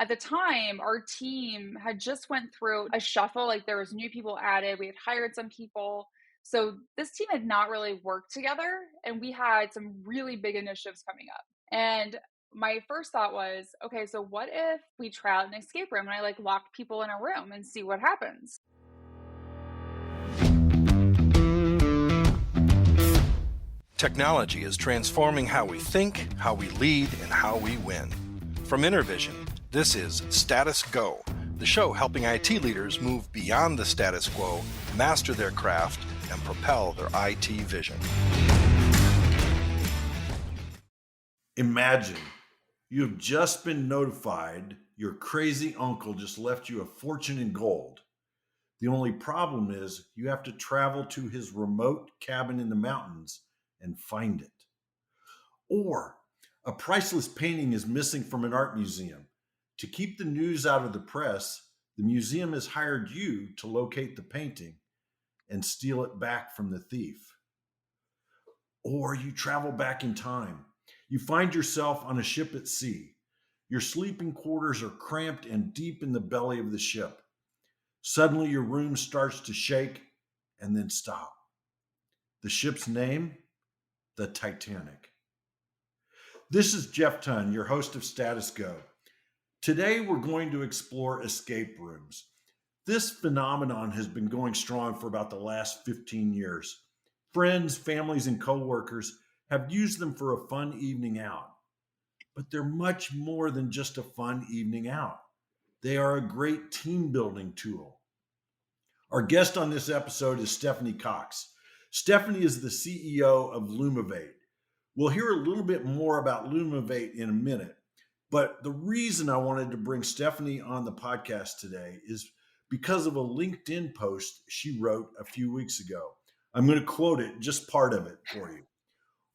At the time, our team had just went through a shuffle, like there was new people added, we had hired some people. So this team had not really worked together and we had some really big initiatives coming up. And my first thought was, okay, so what if we try out an escape room and I like lock people in a room and see what happens? Technology is transforming how we think, how we lead, and how we win. From Intervision, this is Status Go, the show helping IT leaders move beyond the status quo, master their craft, and propel their IT vision. Imagine you have just been notified your crazy uncle just left you a fortune in gold. The only problem is you have to travel to his remote cabin in the mountains and find it. Or a priceless painting is missing from an art museum. To keep the news out of the press, the museum has hired you to locate the painting and steal it back from the thief. Or you travel back in time. You find yourself on a ship at sea. Your sleeping quarters are cramped and deep in the belly of the ship. Suddenly, your room starts to shake and then stop. The ship's name? The Titanic. This is Jeff Tunn, your host of Status Go. Today, we're going to explore escape rooms. This phenomenon has been going strong for about the last 15 years. Friends, families, and coworkers have used them for a fun evening out. But they're much more than just a fun evening out. They are a great team building tool. Our guest on this episode is Stephanie Cox. Stephanie is the CEO of Lumavate. We'll hear a little bit more about Lumavate in a minute, but the reason I wanted to bring Stephanie on the podcast today is because of a LinkedIn post she wrote a few weeks ago. I'm going to quote it, just part of it for you.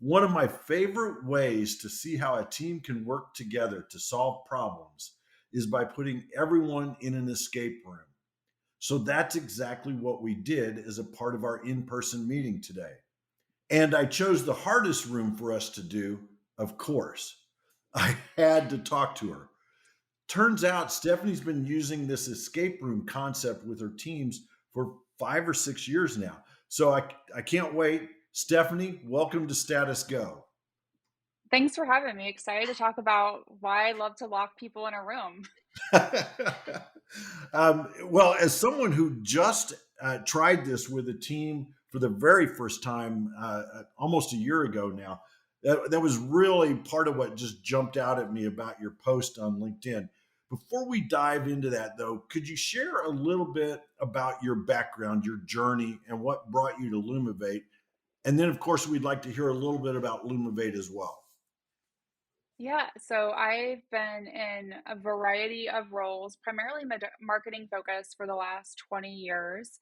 One of my favorite ways to see how a team can work together to solve problems is by putting everyone in an escape room. So that's exactly what we did as a part of our in-person meeting today. And I chose the hardest room for us to do, of course. I had to talk to her. Turns out Stephanie's been using this escape room concept with her teams for 5 or 6 years now. So I can't wait. Stephanie, welcome to Status Go. Thanks for having me. Excited to talk about why I love to lock people in a room. Well, as someone who just tried this with a team for the very first time almost a year ago now, that was really part of what just jumped out at me about your post on LinkedIn. Before we dive into that, though, could you share a little bit about your background, your journey, and what brought you to Lumavate? And then, of course, we'd like to hear a little bit about Lumavate as well. Yeah, so I've been in a variety of roles, primarily marketing focused for the last 20 years.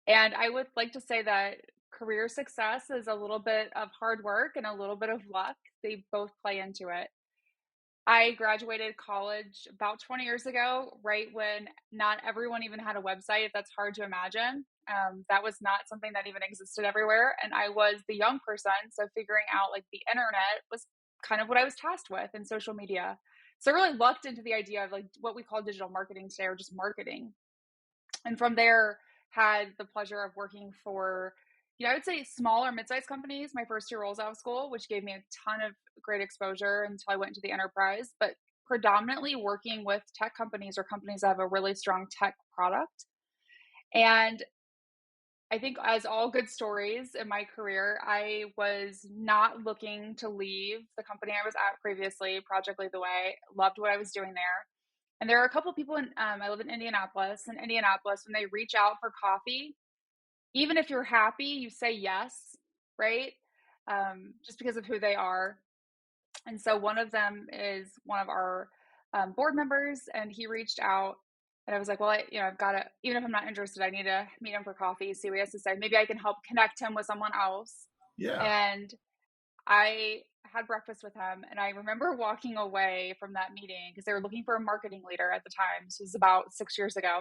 And I would like to say that career success is a little bit of hard work and a little bit of luck. They both play into it. I graduated college about 20 years ago, right when not everyone even had a website, if that's hard to imagine. That was not something that even existed everywhere. And I was the young person. So figuring out like the internet was kind of what I was tasked with and social media. So I really lucked into the idea of like what we call digital marketing today or just marketing. And from there, had the pleasure of working for, I would say small or mid-sized companies my first 2 roles out of school, which gave me a ton of great exposure until I went into the enterprise, but predominantly working with tech companies or companies that have a really strong tech product. And I think, as all good stories in my career, I was not looking to leave the company I was at previously, Project Lead the Way. Loved what I was doing there. And there are a couple of people I live in Indianapolis. In Indianapolis, when they reach out for coffee, even if you're happy, you say yes, right? Just because of who they are. And so one of them is one of our board members, and he reached out, and I was like, well, I've got to, even if I'm not interested, I need to meet him for coffee, see what he has to say. Maybe I can help connect him with someone else. Yeah. And I had breakfast with him, and I remember walking away from that meeting because they were looking for a marketing leader at the time. So it was about 6 years ago.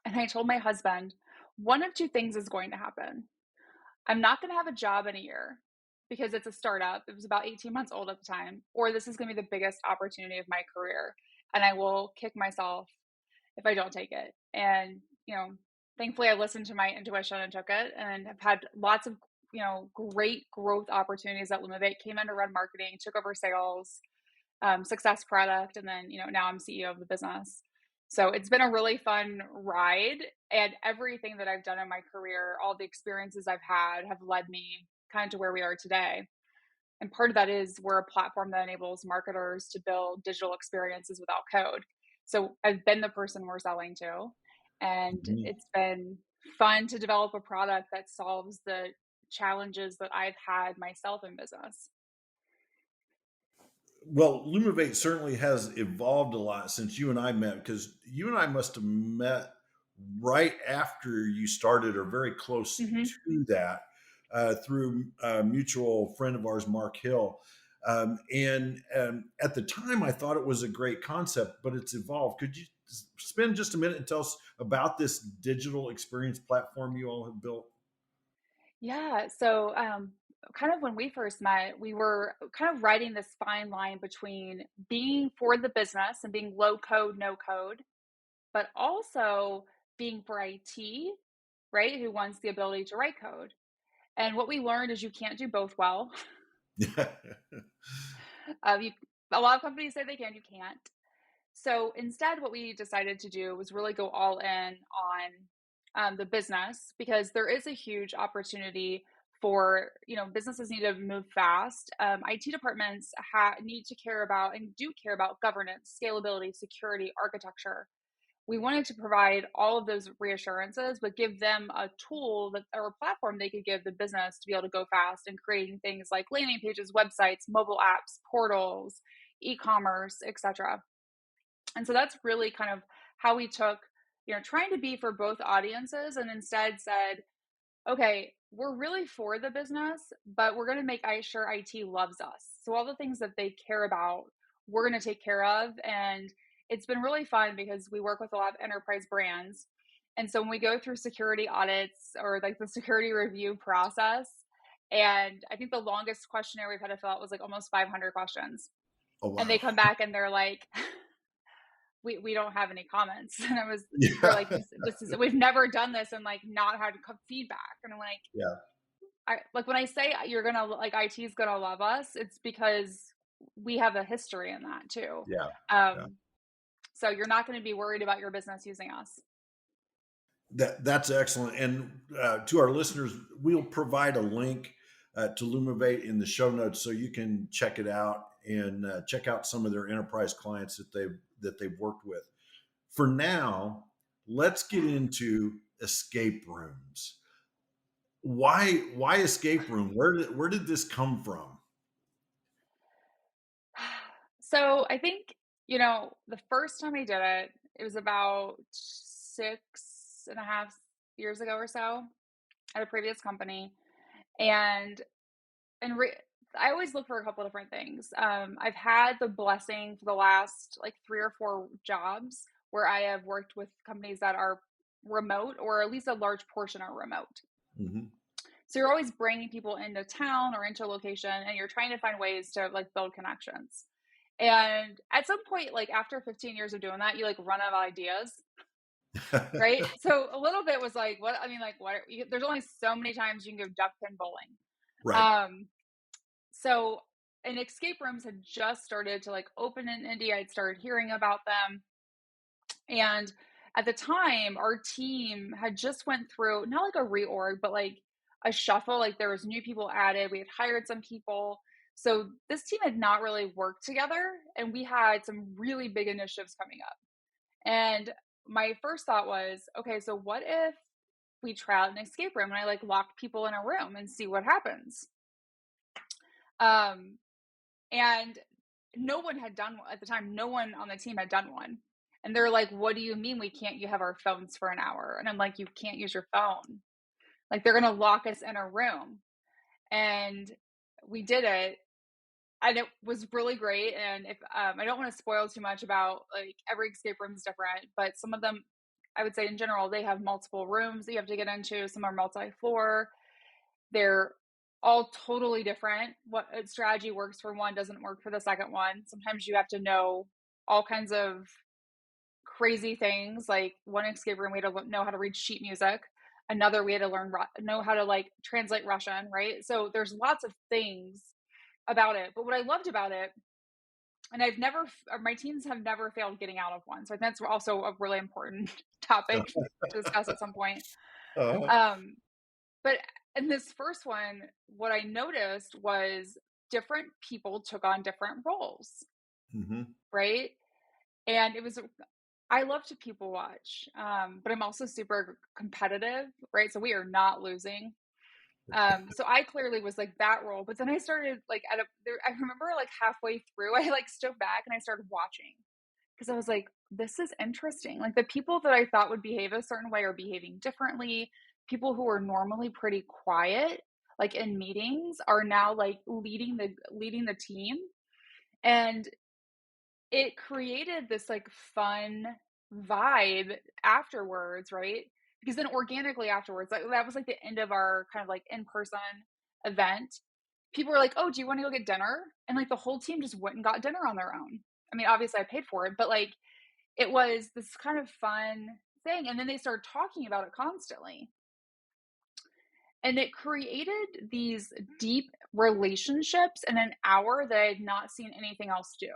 And I told my husband, one of two things is going to happen. I'm not going to have a job in a year because it's a startup. It was about 18 months old at the time, or this is going to be the biggest opportunity of my career. and I will kick myself if I don't take it. And, thankfully I listened to my intuition and took it and have had lots of, great growth opportunities at Lumavate. Came in to run marketing, took over sales, success product, and then, now I'm CEO of the business. So it's been a really fun ride, and everything that I've done in my career, all the experiences I've had have led me kind of to where we are today. And part of that is we're a platform that enables marketers to build digital experiences without code. So I've been the person we're selling to, and Mhm. it's been fun to develop a product that solves the challenges that I've had myself in business. Well, Lumavate certainly has evolved a lot since you and I met, because you and I must have met right after you started or very close Hmm. to that, through a mutual friend of ours, Mark Hill. And at the time, I thought it was a great concept, but it's evolved. Could you spend just a minute and tell us about this digital experience platform you all have built? Yeah. So, kind of when we first met, we were kind of riding this fine line between being for the business and being low code, no code, but also being for IT, right? Who wants the ability to write code. And what we learned is you can't do both well. You, a lot of companies say they can, you can't. So instead, what we decided to do was really go all in on the business, because there is a huge opportunity for, businesses need to move fast. IT departments need to care about and do care about governance, scalability, security, architecture. We wanted to provide all of those reassurances, but give them a tool that or a platform they could give the business to be able to go fast and creating things like landing pages, websites, mobile apps, portals, e-commerce, etc. And so that's really kind of how we took, trying to be for both audiences, and instead said, okay, we're really for the business, but we're going to make sure IT loves us. So all the things that they care about, we're going to take care of. And it's been really fun because we work with a lot of enterprise brands. And so when we go through security audits or like the security review process, and I think the longest questionnaire we've had to fill out was like almost 500 questions. Oh, And they wow. come back and they're like, we don't have any comments. And they're like, Yeah. this is, we've never done this and like not had feedback. And I'm like, Yeah. I like when I say you're gonna like IT is gonna love us, it's because we have a history in that too. Yeah. Yeah. Um, so you're not going to be worried about your business using us. That's excellent. And to our listeners, we'll provide a link to Lumavate in the show notes so you can check it out and check out some of their enterprise clients that they've worked with. For now, let's get into escape rooms. Why escape room? Where did this come from? So I think, the first time I did it, it was about 6.5 years ago or so at a previous company. And and re- I always look for a couple different things. I've had the blessing for the last like 3 or 4 jobs where I have worked with companies that are remote, or at least a large portion are remote. Hmm. So you're always bringing people into town or into a location, and you're trying to find ways to like build connections. And at some point, like after 15 years of doing that, you like run out of ideas, right? So a little bit was like, what I mean, like there's only so many times you can go duck pin bowling. Right. Um, So, and escape rooms had just started to like open in India. I'd started hearing about them. And at the time, our team had just went through not like a reorg, but like a shuffle. Like there was new people added. We had hired some people. So this team had not really worked together, and we had some really big initiatives coming up. And my first thought was, okay, so what if we try out an escape room and I like lock people in a room and see what happens? Um, And no one had done one at the time, no one on the team had done one. And they're like, "What do you mean we can't you have our phones for an hour?" And I'm like, "You can't use your phone." Like they're gonna lock us in a room. And we did it, and it was really great. And if I don't want to spoil too much about like every escape room is different, but some of them I would say in general, they have multiple rooms that you have to get into. Some are multi-floor. They're all totally different. What strategy works for one doesn't work for the second one. Sometimes you have to know. all kinds of crazy things. Like one escape room, we had to know how to read sheet music. Another, we had to know how to like translate Russian, right? So there's lots of things about it. But what I loved about it, and my teams have never failed getting out of one. So I think that's also a really important topic to discuss at some point. Uh, Um, but in this first one, what I noticed was different people took on different roles, mhm. right? And I love to people watch, but I'm also super competitive, right? So we are not losing. So I clearly was like that role, but then I started like I remember like halfway through, I like stood back and I started watching because I was like, this is interesting. Like the people that I thought would behave a certain way are behaving differently. People who are normally pretty quiet, like in meetings, are now like leading the team. And it created this like fun vibe afterwards, right? Because then organically afterwards, like that was like the end of our kind of like in-person event. People were like, "Oh, do you want to go get dinner?" And like the whole team just went and got dinner on their own. I mean, obviously I paid for it, but like it was this kind of fun thing. And then they started talking about it constantly. And it created these deep relationships in an hour that I had not seen anything else do.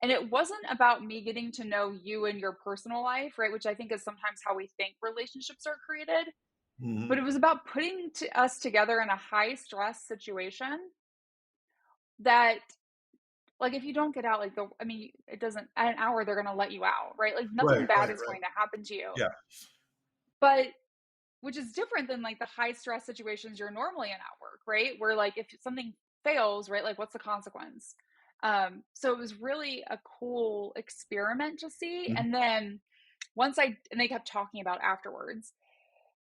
And it wasn't about me getting to know you and your personal life, right? Which I think is sometimes how we think relationships are created. But Mhm. it was about putting us together in a high stress situation that, like, if you don't get out, like, I mean, it doesn't, at an hour, they're going to let you out, right? Like, nothing Right, bad right, is right. going to happen to you. Yeah. But which is different than like the high stress situations you're normally in at work, right? Where like if something fails, right, like what's the consequence? So it was really a cool experiment to see. Mhm. And then and they kept talking about afterwards.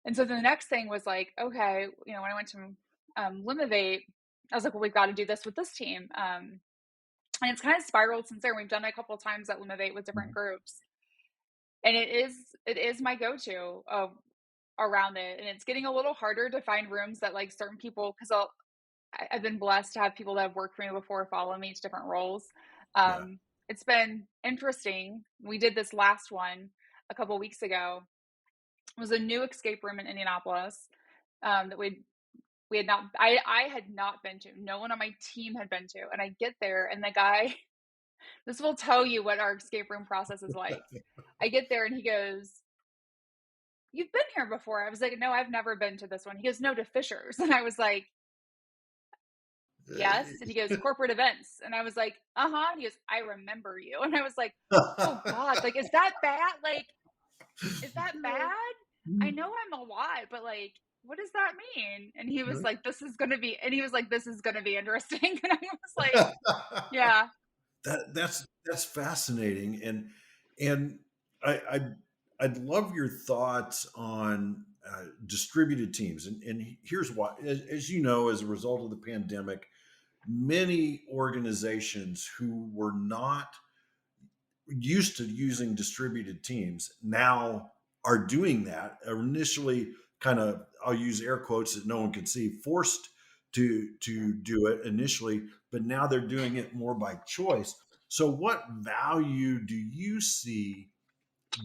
And so the next thing was like, okay, when I went to Lumavate, I was like, well, we've got to do this with this team. And it's kind of spiraled since there. We've done it a couple of times at Lumavate with different Mhm. groups, and it is my go-to around it. And it's getting a little harder to find rooms that like certain people, because I've been blessed to have people that have worked for me before follow me to different roles. Yeah. It's been interesting. We did this last one a couple weeks ago. It was a new escape room in Indianapolis that we had not I had not been to. No one on my team had been to. And I get there and the guy, this will tell you what our escape room process is like. I get there and he goes, "You've been here before." I was like, "No, I've never been to this one." He goes, "No, to Fisher's." And I was like, "Yes." And he goes, "Corporate events." And I was like, "Uh-huh." And he goes, "I remember you." And I was like, "Oh God, like, is that bad? Like, is that bad? I know I'm a lot, but like, what does that mean?" And he was like, he was like, "This is gonna be interesting." And I was like, yeah. That's fascinating, and I, I'd I'd love your thoughts on distributed teams, and here's why. As you know, as a result of the pandemic, many organizations who were not used to using distributed teams now are doing that. Initially, kind of, I'll use air quotes that no one can see, forced to do it initially, but now they're doing it more by choice. So, what value do you see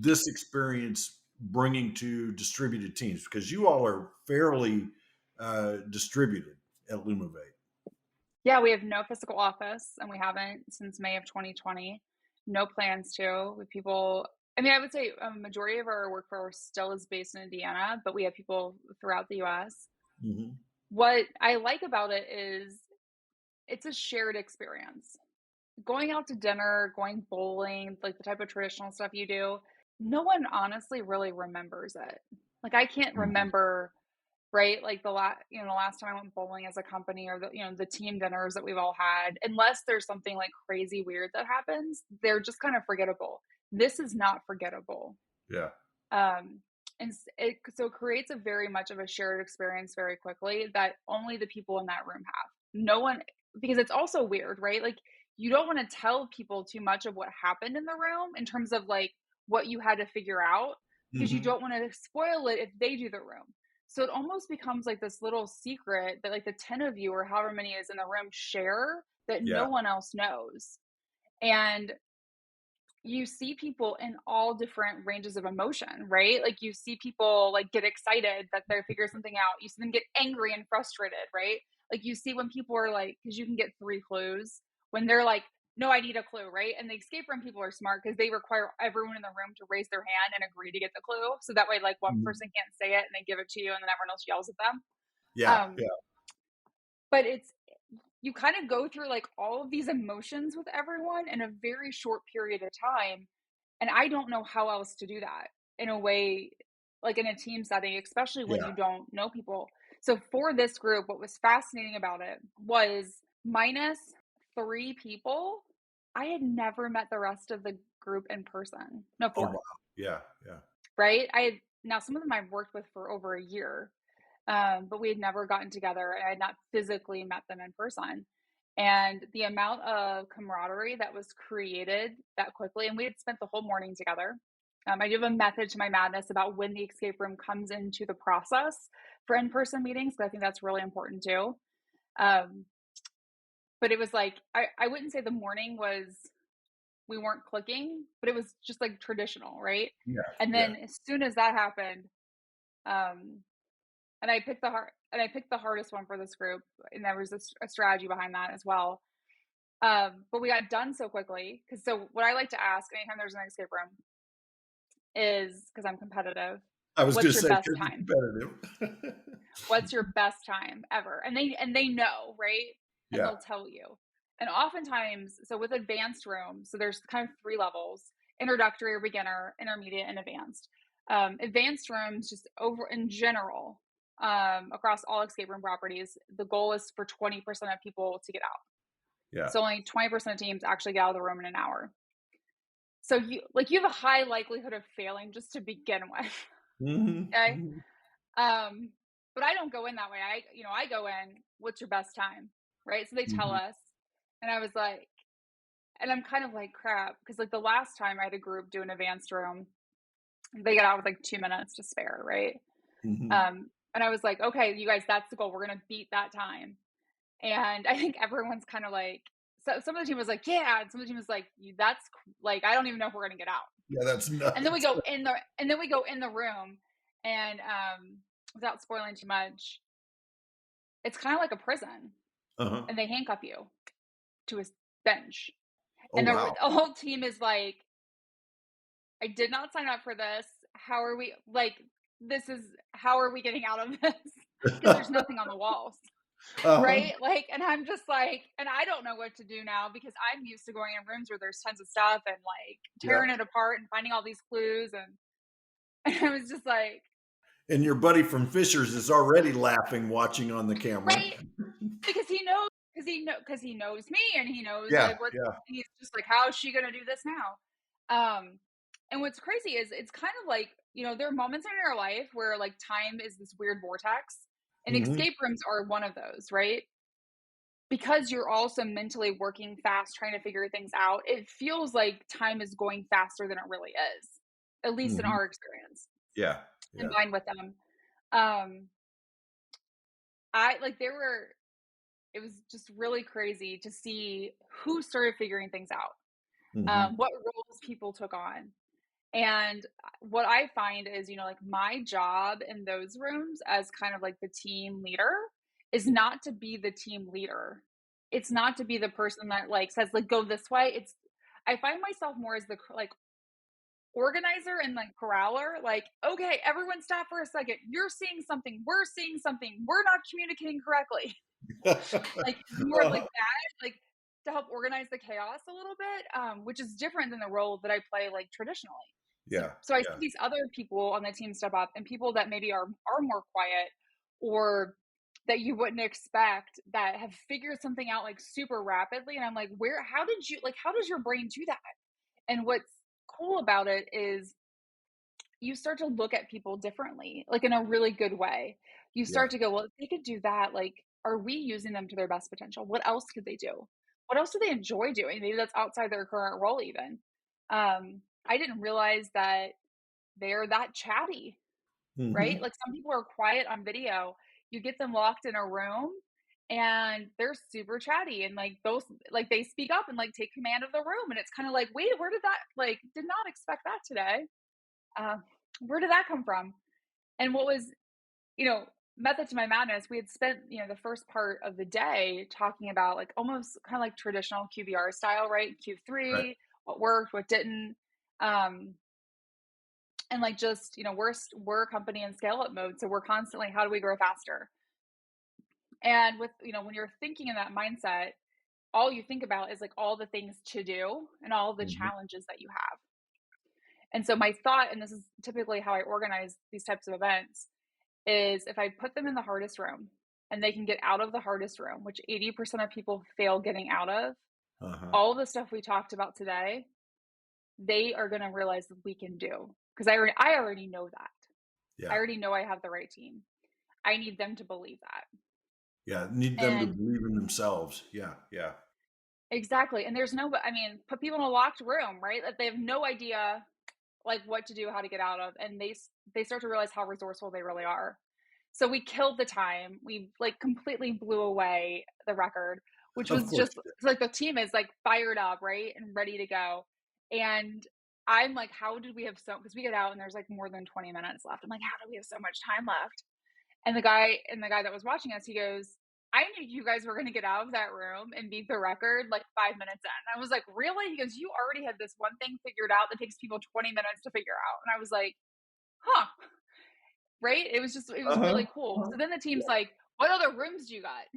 this experience bringing to distributed teams? Because you all are fairly distributed at Lumavate. Yeah, we have no physical office, and we haven't since May of 2020. No plans to. With people, I mean, I would say a majority of our workforce still is based in Indiana, but we have people throughout the US. Mm-hmm. What I like about it is it's a shared experience. Going out to dinner, going bowling, like the type of traditional stuff you do, no one honestly really remembers it. Like I can't Mm-hmm. remember, right? Like the last time I went bowling as a company, or the team dinners that we've all had, unless there's something like crazy weird that happens, they're just kind of forgettable. This is not forgettable. Yeah. Um, so it creates a very much of a shared experience very quickly that only the people in that room have. No one, because it's also weird, right? Like you don't want to tell people too much of what happened in the room in terms of like what you had to figure out, because you Mm-hmm. don't want to spoil it if they do the room. So it almost becomes like this little secret that like the 10 of you or however many is in the room share that Yeah. no one else knows. And you see people in all different ranges of emotion, right? Like you see people like get excited that they figure something out. You see them get angry and frustrated, right? Like you see when people are like, because you can get three clues when they're like, no, I need a clue, right? And the escape room people are smart because they require everyone in the room to raise their hand and agree to get the clue. So that way, like one Mhm. person can't say it and they give it to you, and then everyone else yells at them. Yeah, Um, yeah, but it's you kind of go through like all of these emotions with everyone in a very short period of time. And I don't know how else to do that in a way, like in a team setting, especially when yeah. you don't know people. So for this group, what was fascinating about it was minus three people, I had never met the rest of the group in person. No, Oh, four, wow. Yeah, yeah, right? I had now some of them I've worked with for over a year, but we had never gotten together and I had not physically met them in person. And the amount of camaraderie that was created that quickly, and we had spent the whole morning together. I do have a method to my madness about when the escape room comes into the process for in person meetings, because I think that's really important too. Um, but it was like, I wouldn't say the morning was, we weren't clicking, but it was just like traditional, right? yeah, And yeah. then as soon as that happened, um, and I picked the hardest one for this group, and there was a strategy behind that as well. But we got done so quickly because so what I like to ask anytime there's an escape room is because I'm competitive. I was What's gonna your say best because time? you're competitive. What's your best time ever? And they know, right? And Yeah, they'll tell you. And oftentimes, so with advanced rooms, so there's kind of three levels: introductory or beginner, intermediate, and advanced. Advanced rooms, just over in general, across all escape room properties, the goal is for 20% of people to get out. yeah. So only 20% of teams actually get out of the room in an hour. So you have a high likelihood of failing just to begin with. Mhm, Okay. mhm. Um, but I don't go in that way. I go in, what's your best time? Right. So they tell Mhm, us. And I was like, and I'm kind of like crap. Cause like the last time I had a group do an advanced room, they got out with like 2 minutes to spare. Right. mhm. And I was like, okay, you guys, that's the goal. We're going to beat that time. And I think everyone's kind of like, so some of the team was like, yeah. And some of the team was like, that's like, I don't even know if we're going to get out. Yeah, that's And then we nuts. go in the room and, without spoiling too much, it's kind of like a prison, Uh-huh. and they handcuff you to a bench, Oh, and wow. the whole team is like, "I did not sign up for this. How are we like? This is how are we getting out of this? Because there's nothing on the walls, Uh-huh. right? Like, and I'm just like, and I don't know what to do now because I'm used to going in rooms where there's tons of stuff and like Yeah. tearing it apart and finding all these clues, and, and I was just like, And your buddy from Fishers is already laughing watching on the camera. right, because he knows me and he knows Yeah, like what yeah. he's just like, how is she gonna do this now? And what's crazy is it's kind of like, there are moments in your life where like time is this weird vortex, and Mhm. escape rooms are one of those, right? Because you're also mentally working fast trying to figure things out, it feels like time is going faster than it really is, at least in Mhm. our experience Yeah, yeah. combined with them. um I like there were It was just really crazy to see who started figuring things out, Mhm. what roles people took on. And what I find is, like my job in those rooms as kind of like the team leader is not to be the team leader. It's not to be the person that like says like go this way. I find myself more as the like organizer and like corraler. Like, okay, everyone stop for a second. You're seeing something. We're seeing something. We're not communicating correctly. Like, more of like Uh-huh. that, like, to help organize the chaos a little bit, which is different than the role that I play, like, traditionally. So Yeah, so I see yeah. these other people on the team step up and people that maybe are more quiet or that you wouldn't expect that have figured something out, like, super rapidly, and I'm like, "Where how does your brain do that?" And what's cool about it is you start to look at people differently, like in a really good way. You Yeah. start to go, well, if they could do that, like, are we using them to their best potential? What else could they do? What else do they enjoy doing? Maybe that's outside their current role, even. I didn't realize that they're that chatty, right? Mhm. Like some people are quiet on video. You get them locked in a room and they're super chatty and like those like they speak up and like take command of the room, and it's kind of like, wait, where did that, like, did not expect that today. uh, where did that come from? And what was, you know, method to my madness, we had spent, you know, the first part of the day talking about like almost kind of like traditional QBR style, right? Right. Q3, what worked, what didn't. um and like just, you know, we're a company in scale up mode, so we're constantly, how do we grow faster? And with, you know, when you're thinking in that mindset, all you think about is like all the things to do and all the Mhm. challenges that you have. And so my thought, and this is typically how I organize these types of events, is if I put them in the hardest room and they can get out of the hardest room, which 80% of people fail getting out of, Uh-huh. all the stuff we talked about today, they are going to realize that we can do. Because I already know that. I Yeah. already know I have the right team. I need them to believe that. Yeah. Need them to And believe in themselves. Yeah. Yeah. exactly. And there's no, I mean, put people in a locked room, right? That they have no idea like what to do, how to get out of, and they start to realize how resourceful they really are. So we killed the time. We like completely blew away the record, which Of was course just you like the team is like fired up, right? And ready to go. And I'm like, how did we have so, because we get out and there's like more than 20 minutes left. I'm like, how do we have so much time left? And the guy that was watching us, he goes, I knew you guys were going to get out of that room and beat the record like 5 minutes in. I was like, really? He goes, you already had this one thing figured out that takes people 20 minutes to figure out. And I was like, huh, right? It was Uh-huh. really cool. Uh-huh. So then the team's like, what other rooms do you got?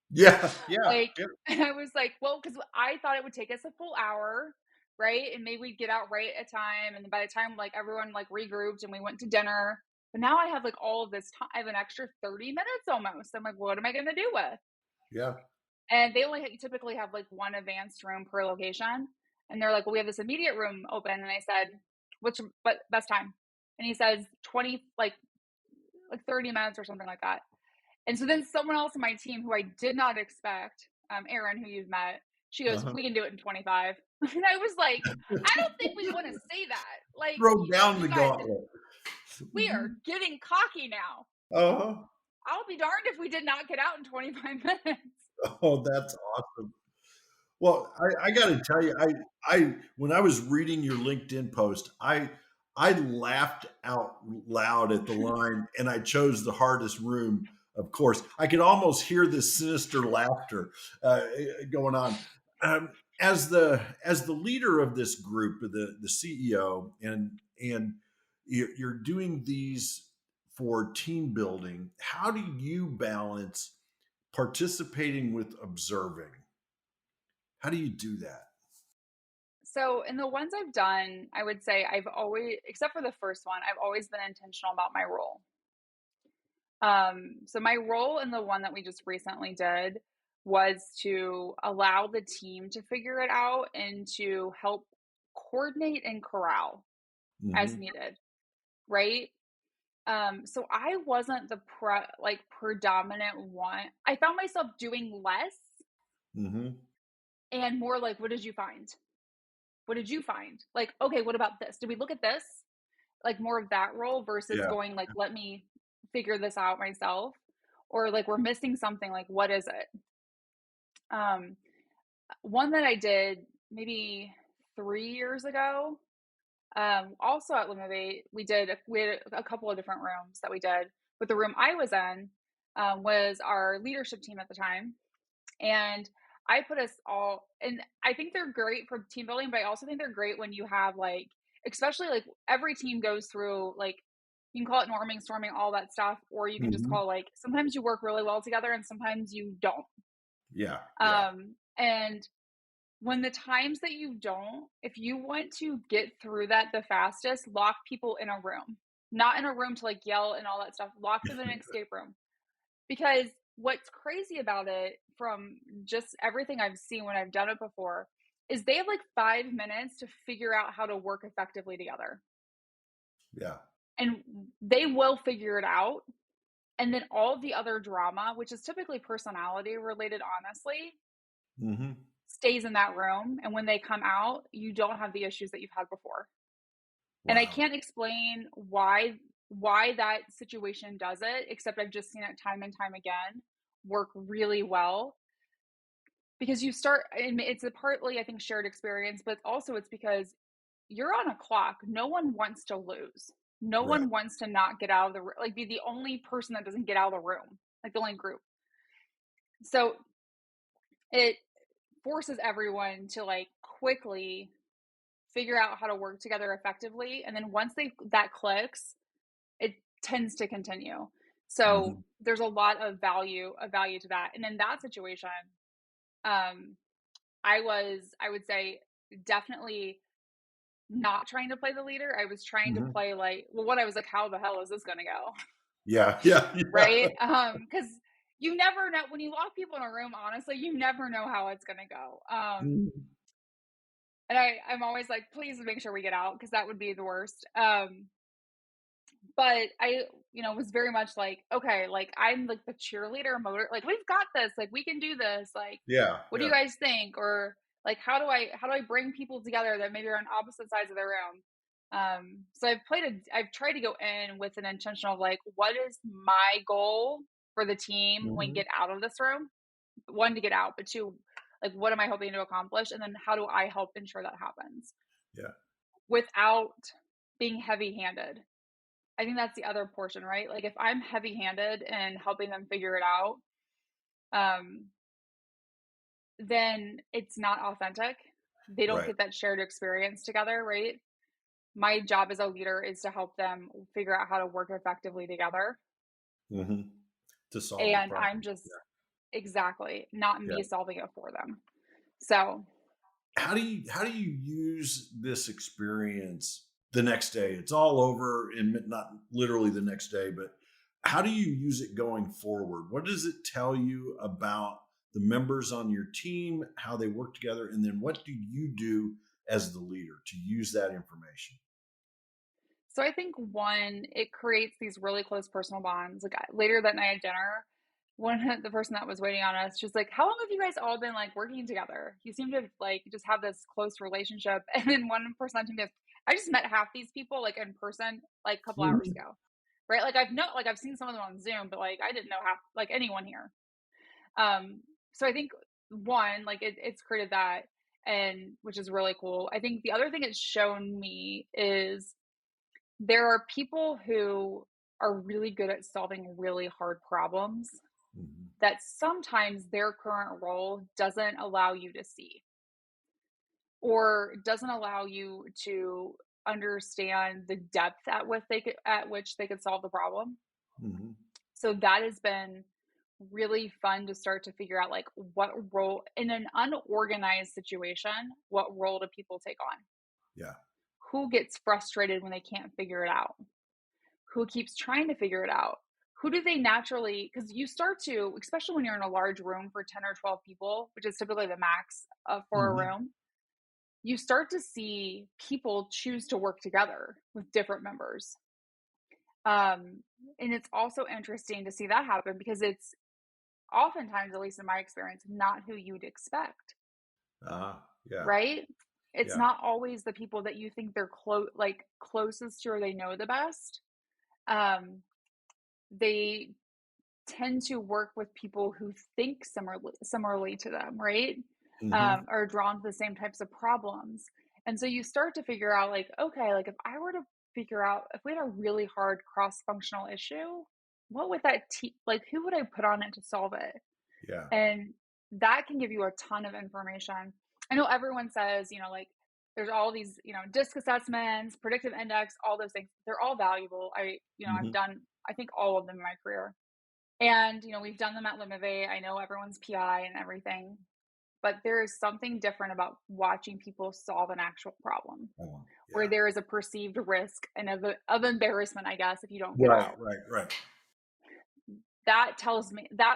Yeah. Yeah. Like, Yeah. and I was like, well, because I thought it would take us a full hour, right? And maybe we'd get out right at time. And by the time like everyone like regrouped and we went to dinner, but now I have like all of this time. I have an extra 30 minutes almost. I'm like, what am I going to do with? Yeah. And they only typically have like one advanced room per location. And they're like, well, we have this immediate room open. And I said, what's your best time? And he says 20, like 30 minutes or something like that. And so then someone else on my team who I did not expect, Erin, who you've met, she goes, Uh-huh. we can do it in 25. And I was like, I don't think we want to say that. Like, Throw down you the guys, gauntlet. we are Mhm. getting cocky now. Uh-huh. I'll be darned if we did not get out in 25 minutes. Oh, that's awesome. Well, I got to tell you, I when I was reading your LinkedIn post, I laughed out loud at the line, and I chose the hardest room. Of course, I could almost hear this sinister laughter going on. As the leader of this group, the CEO, and you're doing these for team building. How do you balance participating with observing? How do you do that? So, in the ones I've done, I would say I've always, except for the first one, I've always been intentional about my role. So my role in the one that we just recently did was to allow the team to figure it out and to help coordinate and corral as Hmm. needed, right? So I wasn't the predominant one. I found myself doing less Hmm. and more like, what did you find? What did you find? Like, okay, what about this? Did we look at this? Like more of that role versus Yeah. going like, let me figure this out myself. Or like we're missing something, like what is it? Um, One that I did maybe 3 years ago, also at Lumavate, we had a couple of different rooms that we did. But the room I was in was our leadership team at the time, and I put us all. And I think they're great for team building, but I also think they're great when you have like, especially like every team goes through like, you can call it norming, storming, all that stuff, or you can just Hmm. call like sometimes you work really well together and sometimes you don't. Yeah. Yeah. And when the times that you don't, if you want to get through that the fastest, lock people in a room. Not in a room to like yell and all that stuff. Lock them in an escape room. Because what's crazy about it, from just everything I've seen when I've done it before, is they have like 5 minutes to figure out how to work effectively together. Yeah. And they will figure it out. And then all the other drama, which is typically personality related, honestly, Hmm. stays in that room. And when they come out, you don't have the issues that you've had before. And I Wow. can't explain why that situation does it, except I've just seen it time and time again, work really well because you start, and it's a partly, I think, shared experience, but also it's because you're on a clock. No one wants to lose. No Right. one wants to not get out of the like be the only person that doesn't get out of the room, like the only group. So it forces everyone to like quickly figure out how to work together effectively, and then once they that clicks, it tends to continue. So Hmm. there's a lot of value to that. And in that situation, um, I would say, definitely not trying to play the leader. I was trying to Hmm. play like, well, what I was like, how the hell is this going to go? Yeah. Yeah. Yeah. Right? Because you never know when you lock people in a room. Honestly, you never know how it's going to go. Mhm. And I'm always like, please make sure we get out because that would be the worst. But I, was very much like, okay, like I'm like the cheerleader motor, like we've got this, like we can do this, like Yeah. what do you Yeah. guys think? Or like how do I bring people together that maybe are on opposite sides of the room? So I've tried to go in with an intention of like, what is my goal for the team when we Hmm. get out of this room? One, to get out, but two, like what am I hoping to accomplish? And then how do I help ensure that happens Yeah. without being heavy handed? I think that's the other portion, right? Like if I'm heavy-handed and helping them figure it out, um, then it's not authentic. They don't Right. get that shared experience together, right? My job as a leader is to help them figure out how to work effectively together. Hmm. To solve the And I'm problem. just exactly not Yeah. me solving it for them. So, How do you use this experience the next day? It's all over, and not literally the next day, but how do you use it going forward? What does it tell you about the members on your team, how they work together, and then what do you do as the leader to use that information? I think one, it creates these really close personal bonds. Like later that night at dinner, the person that was waiting on us, she's like, "How long have you guys all been like working together? You seem to like just have this close relationship." And then one person on team goes, "I just met half these people like in person like a couple hours Mhm. ago." Right? Like I've seen some of them on Zoom, but like I didn't know half like anyone here. So I think one, like it's created that, and which is really cool. I think the other thing it's shown me is there are people who are really good at solving really hard problems Mhm. that sometimes their current role doesn't allow you to see or doesn't allow you to understand the depth at which they could solve the problem. Mhm. So that has been really fun to start to figure out like what role in an unorganized situation, what role do people take on? Yeah. Who gets frustrated when they can't figure it out? Who keeps trying to figure it out? Who do they naturally, because you start to, especially when you're in a large room for 10 or 12 people, which is typically the max for a Mhm. room, you start to see people choose to work together with different members. And it's also interesting to see that happen because it's oftentimes, at least in my experience, not who you'd expect, Yeah. right? It's Yeah. not always the people that you think they're closest to or they know the best. Um, they tend to work with people who think similarly to them, right? Mhm. Are drawn to the same types of problems. And so you start to figure out, like, okay, like if I were to figure out if we had a really hard cross functional issue, what would like, who would I put on it to solve it? Yeah. And that can give you a ton of information. I know everyone says, like, there's all these, disc assessments, predictive index, all those things. They're all valuable. I've Mhm. done, I think, all of them in my career. And, we've done them at Lumavate. I know everyone's PI and everything, but there is something different about watching people solve an actual problem where Yeah. there is a perceived risk and of embarrassment, I guess, if you don't get Right. out. Right. Right. That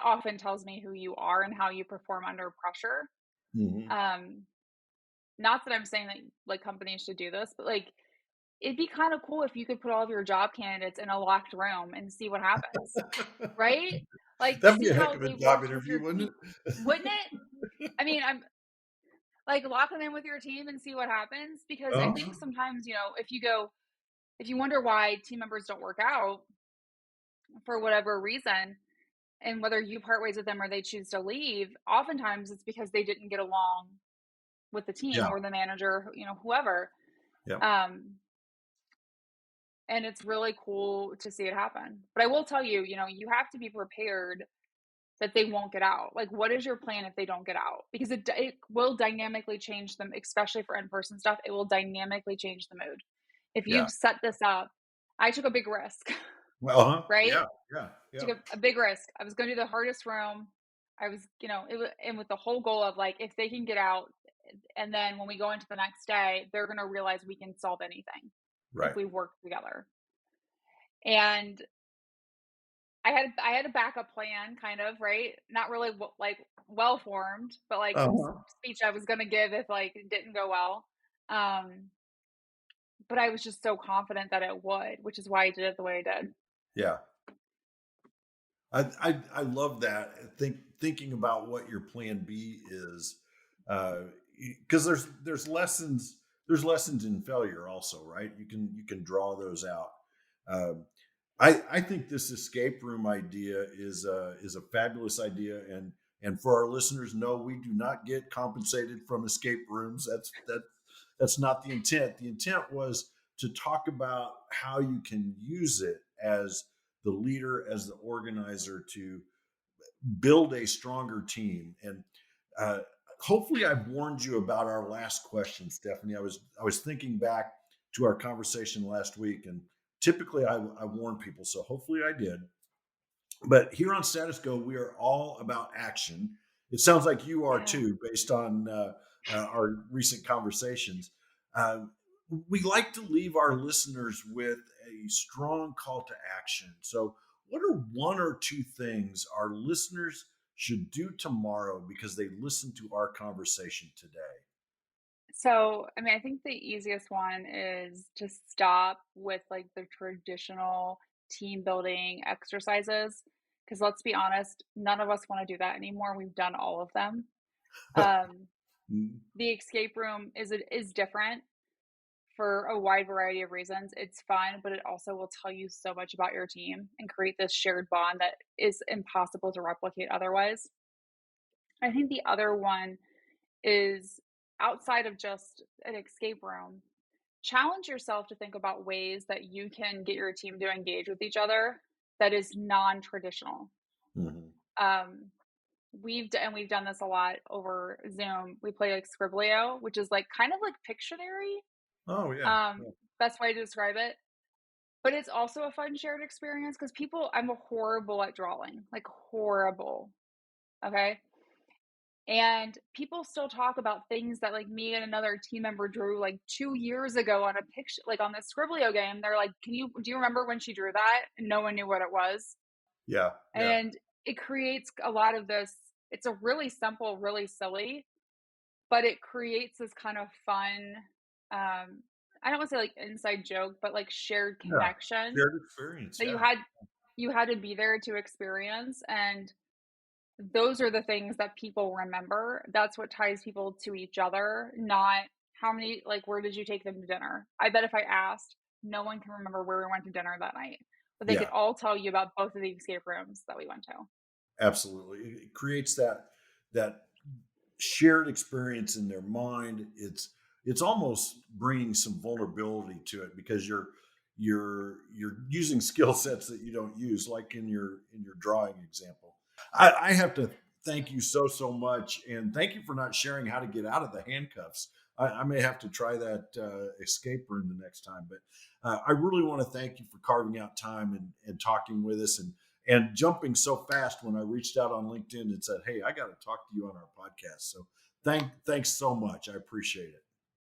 often tells me who you are and how you perform under pressure. Mhm. Um, Not that I'm saying that like companies should do this, but like it'd be kind of cool if you could put all of your job candidates in a locked room and see what happens, right? Like That'd be see a heck how of a they job worked with your interview, wouldn't team, wouldn't it? I mean, I'm like lock them in with your team and see what happens it? because I think sometimes, if you wonder why team members don't work out for whatever reason, And whether you part ways with them or they choose to leave, oftentimes it's because they didn't get along with the team Yeah. or the manager, whoever. Yeah. Um, and it's really cool to see it happen. But I will tell you, you have to be prepared that they won't get out. Like, what is your plan if they don't get out? Because it will dynamically change them, especially for in-person stuff. It will dynamically change the mood. If Yeah. you've set this up, I took a big risk, Well, huh? right? Yeah. Yeah. Yeah. Took a big risk. I was going to do the hardest room. I was, it was, and with the whole goal of like, if they can get out, and then when we go into the next day, they're going to realize we can solve anything if Right. we work together. And I had a backup plan, kind of, right? Not really like well formed, but like some Uh-huh. speech I was gonna give if like it didn't go well. Um, but I was just so confident that it would, which is why I did it the way I did. Yeah. I love that. Thinking about what your plan B is, because there's lessons in failure also, right? You can draw those out. Um, I think this escape room idea is a fabulous idea, and for our listeners, no, we do not get compensated from escape rooms. That's not the intent. The intent was to talk about how you can use it as the leader, as the organizer, to build a stronger team. And uh, hopefully, I've warned you about our last question, Stephanie. I was thinking back to our conversation last week, and typically I warn people, so hopefully I did. But here on Status Go, we are all about action. It sounds like you are Yeah. too, based on our recent conversations. Uh, we like to leave our listeners with a strong call to action. So, what are one or two things our listeners should do tomorrow because they listened to our conversation today? So, I mean, I think the easiest one is to stop with like the traditional team building exercises. Because let's be honest, none of us want to do that anymore. We've done all of them. Um, Mm, the escape room is different for a wide variety of reasons. It's fun, but it also will tell you so much about your team and create this shared bond that is impossible to replicate otherwise. I think the other one is outside of just an escape room, challenge yourself to think about ways that you can get your team to engage with each other that is non-traditional. mhm. Um, we've done this a lot over Zoom. We play like Scriblio, which is like kind of like Pictionary. Oh yeah. Um, best way to describe it. But it's also a fun shared experience because I'm horrible at drawing, like horrible. Okay. And people still talk about things that like me and another team member drew like 2 years ago on a picture, like on the Scriblio game. They're like, do you remember when she drew that? And no one knew what it was. Yeah. Yeah. And it creates a lot of this. It's a really simple, really silly, but it creates this kind of fun, I don't want to say like inside joke, but like shared Yeah. connection Shared experience. that Yeah. you had to be there to experience. And those are the things that people remember. That's what ties people to each other, not how many, like, where did you take them to dinner? I bet if I asked, no one can remember where we went to dinner that night, but they could Yeah. all tell you about both of the escape rooms that we went to. Absolutely. It creates that shared experience in their mind. It's almost bringing some vulnerability to it because you're using skill sets that you don't use, like in your drawing example. I have to thank you so much, and thank you for not sharing how to get out of the handcuffs. I may have to try that escape room the next time, but I really want to thank you for carving out time and talking with us, and jumping so fast when I reached out on LinkedIn and said, "Hey, I got to talk to you on our podcast." So thanks so much. I appreciate it.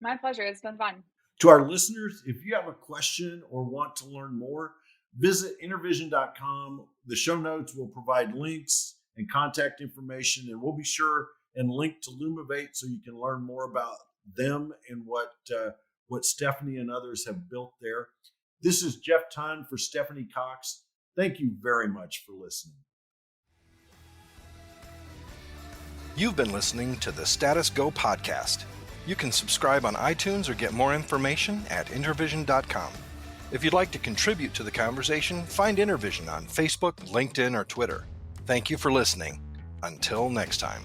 My pleasure. It's been fun. To our listeners, if you have a question or want to learn more, visit intervision.com. The show notes will provide links and contact information, and we'll be sure and link to Lumavate so you can learn more about them and what Stephanie and others have built there. This is Jeff Tunn for Stephanie Cox. Thank you very much for listening. You've been listening to the Status Go podcast. You can subscribe on iTunes or get more information at intervision.com. If you'd like to contribute to the conversation, find Intervision on Facebook, LinkedIn, or Twitter. Thank you for listening. Until next time.